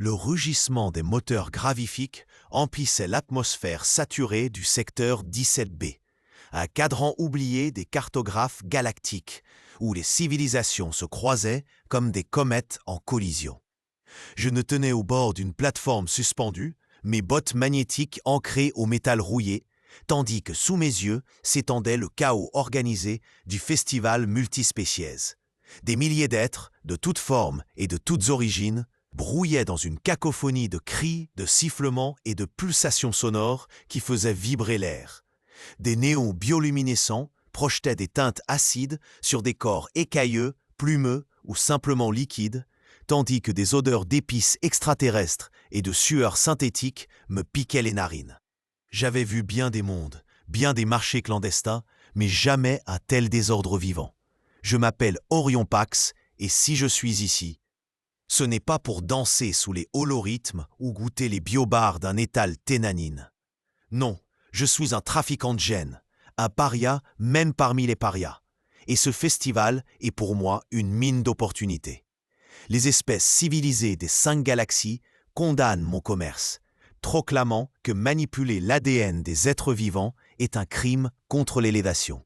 Le rugissement des moteurs gravifiques emplissait l'atmosphère saturée du secteur 17B, un cadran oublié des cartographes galactiques, où les civilisations se croisaient comme des comètes en collision. Je me tenais au bord d'une plateforme suspendue, mes bottes magnétiques ancrées au métal rouillé, tandis que sous mes yeux s'étendait le chaos organisé du festival multispéciès. Des milliers d'êtres, de toutes formes et de toutes origines, brouillaient dans une cacophonie de cris, de sifflements et de pulsations sonores qui faisaient vibrer l'air. Des néons bioluminescents projetaient des teintes acides sur des corps écailleux, plumeux ou simplement liquides, tandis que des odeurs d'épices extraterrestres et de sueur synthétique me piquaient les narines. J'avais vu bien des mondes, bien des marchés clandestins, mais jamais un tel désordre vivant. Je m'appelle Orion Pax, et si je suis ici, ce n'est pas pour danser sous les holorhythmes ou goûter les biobars d'un étal ténanine. Non, je suis un trafiquant de gènes, un paria même parmi les parias. Et ce festival est pour moi une mine d'opportunités. Les espèces civilisées des 5 galaxies condamnent mon commerce, proclamant que manipuler l'ADN des êtres vivants est un crime contre l'élévation.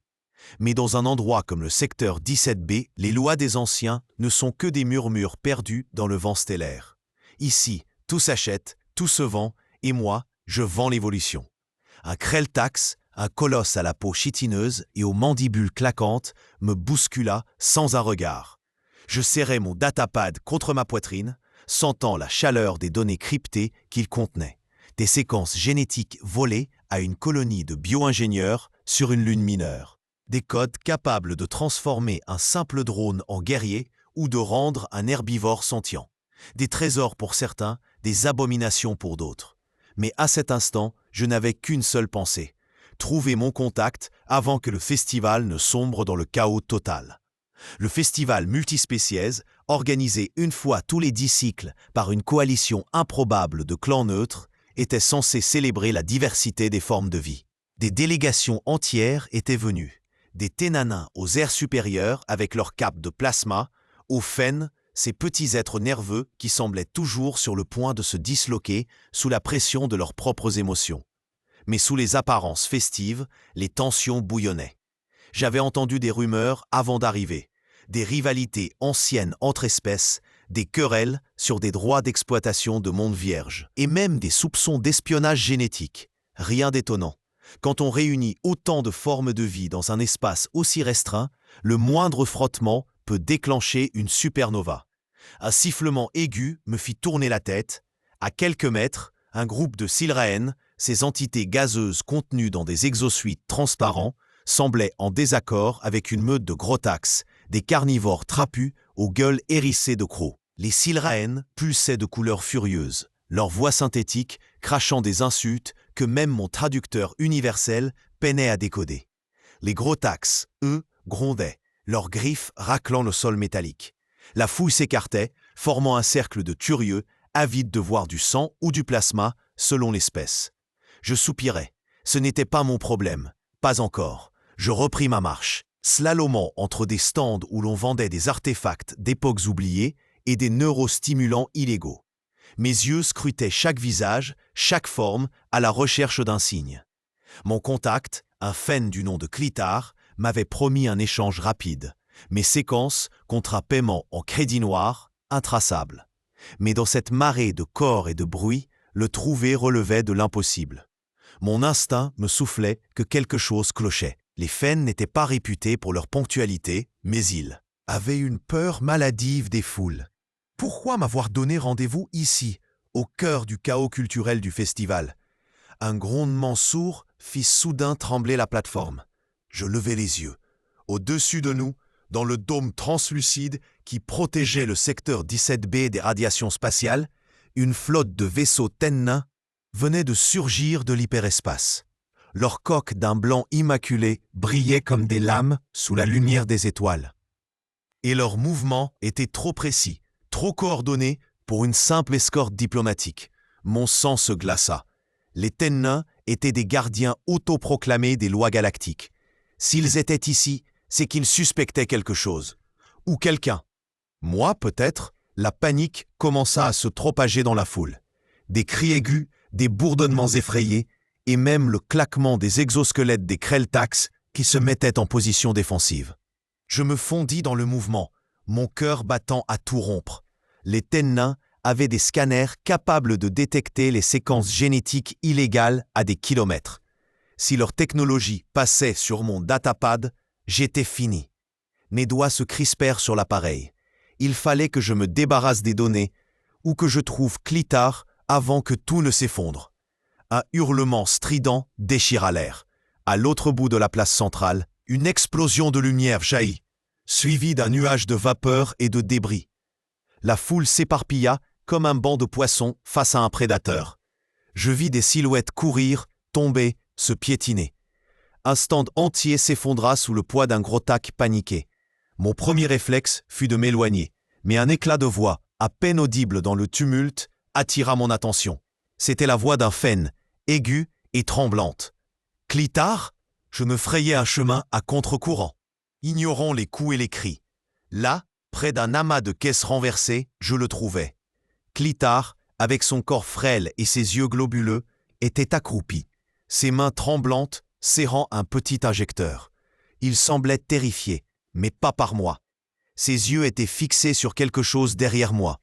Mais dans un endroit comme le secteur 17B, les lois des anciens ne sont que des murmures perdus dans le vent stellaire. Ici, tout s'achète, tout se vend, et moi, je vends l'évolution. Un Krelltax, un colosse à la peau chitineuse et aux mandibules claquantes, me bouscula sans un regard. Je serrai mon datapad contre ma poitrine, sentant la chaleur des données cryptées qu'il contenait. Des séquences génétiques volées à une colonie de bio-ingénieurs sur une lune mineure. Des codes capables de transformer un simple drone en guerrier ou de rendre un herbivore sentient. Des trésors pour certains, des abominations pour d'autres. Mais à cet instant, je n'avais qu'une seule pensée. Trouver mon contact avant que le festival ne sombre dans le chaos total. Le festival multispéciès, organisé une fois tous les 10 cycles par une coalition improbable de clans neutres, était censé célébrer la diversité des formes de vie. Des délégations entières étaient venues. Des ténanins aux airs supérieurs avec leurs capes de plasma, aux phénes, ces petits êtres nerveux qui semblaient toujours sur le point de se disloquer sous la pression de leurs propres émotions. Mais sous les apparences festives, les tensions bouillonnaient. J'avais entendu des rumeurs avant d'arriver, des rivalités anciennes entre espèces, des querelles sur des droits d'exploitation de mondes vierges, et même des soupçons d'espionnage génétique. Rien d'étonnant. Quand on réunit autant de formes de vie dans un espace aussi restreint, le moindre frottement peut déclencher une supernova. Un sifflement aigu me fit tourner la tête. À quelques mètres, un groupe de Silraen, ces entités gazeuses contenues dans des exosuites transparents, semblait en désaccord avec une meute de Grotax, des carnivores trapus aux gueules hérissées de crocs. Les Silraen pulsaient de couleurs furieuses, leur voix synthétique crachant des insultes que même mon traducteur universel peinait à décoder. Les Grotax, eux, grondaient, leurs griffes raclant le sol métallique. La fouille s'écartait, formant un cercle de curieux, avides de voir du sang ou du plasma, selon l'espèce. Je soupirais. Ce n'était pas mon problème. Pas encore. Je repris ma marche, slalomant entre des stands où l'on vendait des artefacts d'époques oubliées et des neurostimulants illégaux. Mes yeux scrutaient chaque visage, chaque forme, à la recherche d'un signe. Mon contact, un phène du nom de Clitar, m'avait promis un échange rapide. Mes séquences, contre un paiement en crédit noir, intraçable. Mais dans cette marée de corps et de bruit, le trouver relevait de l'impossible. Mon instinct me soufflait que quelque chose clochait. Les phènes n'étaient pas réputés pour leur ponctualité, mais ils avaient une peur maladive des foules. Pourquoi m'avoir donné rendez-vous ici, au cœur du chaos culturel du festival? Un grondement sourd fit soudain trembler la plateforme. Je levai les yeux. Au-dessus de nous, dans le dôme translucide qui protégeait le secteur 17B des radiations spatiales, une flotte de vaisseaux Tennin venait de surgir de l'hyperespace. Leurs coques d'un blanc immaculé brillaient comme des lames sous la lumière des étoiles. Et leurs mouvements étaient trop précis, trop coordonnés pour une simple escorte diplomatique. Mon sang se glaça. Les Tennins étaient des gardiens autoproclamés des lois galactiques. S'ils étaient ici, c'est qu'ils suspectaient quelque chose. Ou quelqu'un. Moi, peut-être, La panique commença à se propager dans la foule. Des cris aigus, des bourdonnements effrayés, et même le claquement des exosquelettes des Krelltax qui se mettaient en position défensive. Je me fondis dans le mouvement, mon cœur battant à tout rompre. Les Tennains avaient des scanners capables de détecter les séquences génétiques illégales à des kilomètres. Si leur technologie passait sur mon datapad, j'étais fini. Mes doigts se crispèrent sur l'appareil. Il fallait que je me débarrasse des données ou que je trouve Klitar avant que tout ne s'effondre. Un hurlement strident déchira l'air. À l'autre bout de la place centrale, une explosion de lumière jaillit, suivie d'un nuage de vapeur et de débris. La foule s'éparpilla comme un banc de poissons face à un prédateur. Je vis des silhouettes courir, tomber, se piétiner. Un stand entier s'effondra sous le poids d'un gros tac paniqué. Mon premier réflexe fut de m'éloigner, mais un éclat de voix, à peine audible dans le tumulte, attira mon attention. C'était la voix d'un Fen, aiguë et tremblante. « Klitar ?» Je me frayais un chemin à contre-courant, ignorant les coups et les cris. Là, près d'un amas de caisses renversées, je le trouvais. Klitar, avec son corps frêle et ses yeux globuleux, était accroupi, ses mains tremblantes serrant un petit injecteur. Il semblait terrifié, mais pas par moi. Ses yeux étaient fixés sur quelque chose derrière moi.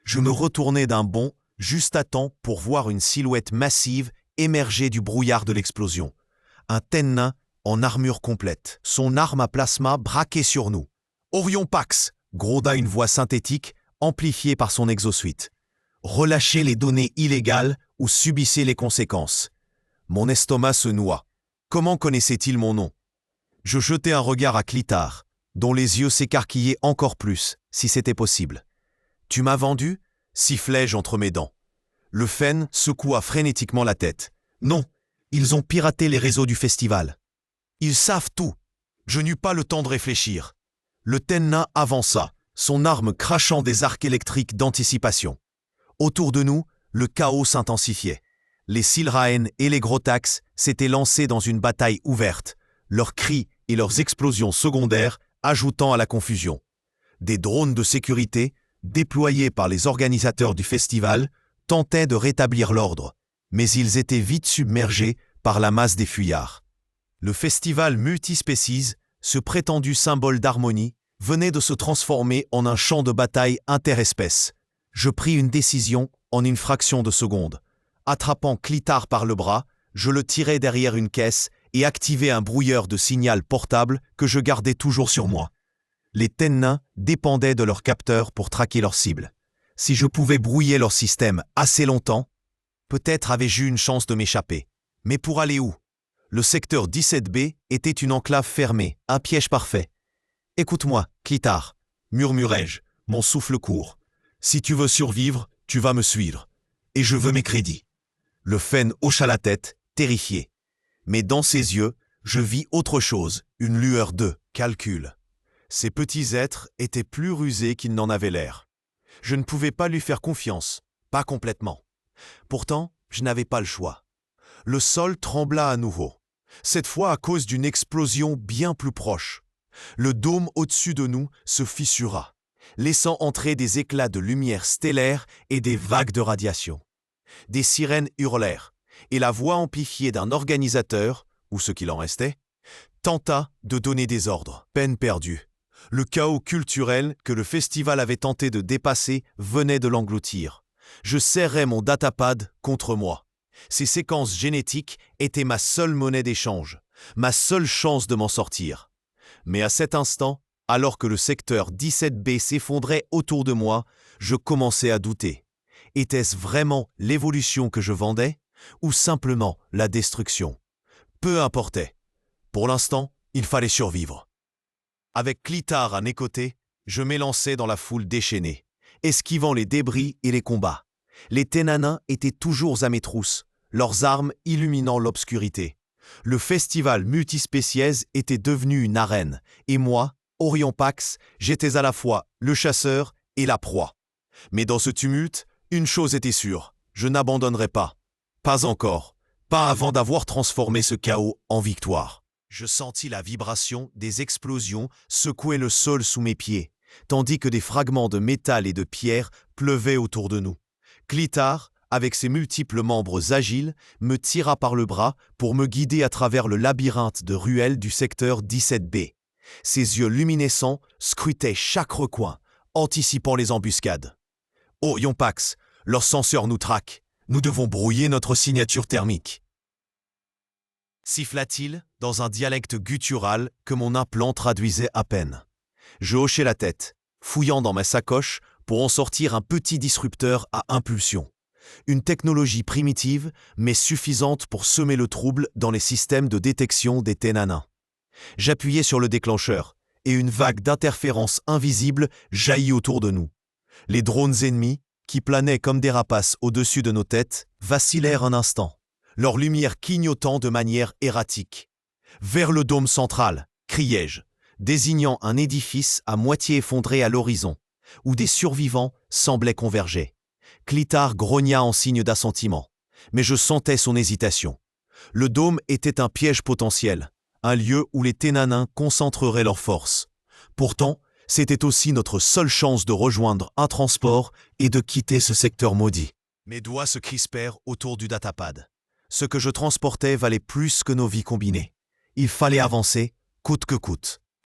Je me retournai d'un bond, juste à temps pour voir une silhouette massive émerger du brouillard de l'explosion. Un Tennain en armure complète, son arme à plasma braquée sur nous. « Orion Pax !» gronda une voix synthétique, amplifiée par son exosuite. « Relâchez les données illégales ou subissez les conséquences. » Mon estomac se noua. Comment connaissait-il mon nom? Je jetai un regard à Klitar, dont les yeux s'écarquillaient encore plus, si c'était possible. « Tu m'as vendu ?» sifflai-je entre mes dents. Le Fen secoua frénétiquement la tête. « Non, ils ont piraté les réseaux du festival. »« Ils savent tout. » Je n'eus pas le temps de réfléchir. Le Tennain avança, son arme crachant des arcs électriques d'anticipation. Autour de nous, le chaos s'intensifiait. Les Silraen et les Grotax s'étaient lancés dans une bataille ouverte, leurs cris et leurs explosions secondaires ajoutant à la confusion. Des drones de sécurité, déployés par les organisateurs du festival, tentaient de rétablir l'ordre, mais ils étaient vite submergés par la masse des fuyards. Le festival Multispecies, ce prétendu symbole d'harmonie, venait de se transformer en un champ de bataille interespèces. Je pris une décision en une fraction de seconde. Attrapant Klitar par le bras, je le tirai derrière une caisse et activai un brouilleur de signal portable que je gardais toujours sur moi. Les Tennains dépendaient de leurs capteurs pour traquer leurs cibles. Si je pouvais brouiller leur système assez longtemps, peut-être avais-je eu une chance de m'échapper. Mais pour aller où? Le secteur 17B était une enclave fermée, un piège parfait. « Écoute-moi, Klitar, » murmurai-je, mon souffle court. « Si tu veux survivre, tu vas me suivre. Et je veux mes crédits. » Le Fen hocha la tête, terrifié. Mais dans ses yeux, je vis autre chose, une lueur de calcul. Ces petits êtres étaient plus rusés qu'ils n'en avaient l'air. Je ne pouvais pas lui faire confiance, pas complètement. Pourtant, je n'avais pas le choix. Le sol trembla à nouveau, cette fois à cause d'une explosion bien plus proche. Le dôme au-dessus de nous se fissura, laissant entrer des éclats de lumière stellaire et des vagues de radiation. Des sirènes hurlèrent, et la voix amplifiée d'un organisateur, ou ce qu'il en restait, tenta de donner des ordres. Peine perdue. Le chaos culturel que le festival avait tenté de dépasser venait de l'engloutir. Je serrais mon datapad contre moi. Ces séquences génétiques étaient ma seule monnaie d'échange, ma seule chance de m'en sortir. Mais à cet instant, alors que le secteur 17B s'effondrait autour de moi, je commençais à douter. Était-ce vraiment l'évolution que je vendais, ou simplement la destruction? Peu importait. Pour l'instant, il fallait survivre. Avec Klitar à mes côtés, je m'élançais dans la foule déchaînée, esquivant les débris et les combats. Les Tennanains étaient toujours à mes trousses, leurs armes illuminant l'obscurité. Le festival Multispecies était devenu une arène, et moi, Orion Pax, j'étais à la fois le chasseur et la proie. Mais dans ce tumulte, une chose était sûre, je n'abandonnerai pas. Pas encore, pas avant d'avoir transformé ce chaos en victoire. Je sentis la vibration des explosions secouer le sol sous mes pieds, tandis que des fragments de métal et de pierre pleuvaient autour de nous. Clitar, avec ses multiples membres agiles, me tira par le bras pour me guider à travers le labyrinthe de ruelles du secteur 17B. Ses yeux luminescents scrutaient chaque recoin, anticipant les embuscades. « Oh, Yompax, leurs senseurs nous traquent. Nous devons brouiller notre signature thermique. » Siffla-t-il, dans un dialecte guttural que mon implant traduisait à peine. Je hochai la tête, fouillant dans ma sacoche pour en sortir un petit disrupteur à impulsion. Une technologie primitive, mais suffisante pour semer le trouble dans les systèmes de détection des Ténanins. J'appuyai sur le déclencheur, et une vague d'interférences invisibles jaillit autour de nous. Les drones ennemis, qui planaient comme des rapaces au-dessus de nos têtes, vacillèrent un instant, leur lumière clignotant de manière erratique. « Vers le dôme central !» criai-je, désignant un édifice à moitié effondré à l'horizon, où des survivants semblaient converger. Clitar grogna en signe d'assentiment, mais je sentais son hésitation. Le dôme était un piège potentiel, un lieu où les Ténanins concentreraient leurs forces. Pourtant, c'était aussi notre seule chance de rejoindre un transport et de quitter ce secteur maudit. Mes doigts se crispèrent autour du datapad. Ce que je transportais valait plus que nos vies combinées. Il fallait avancer, coûte que coûte.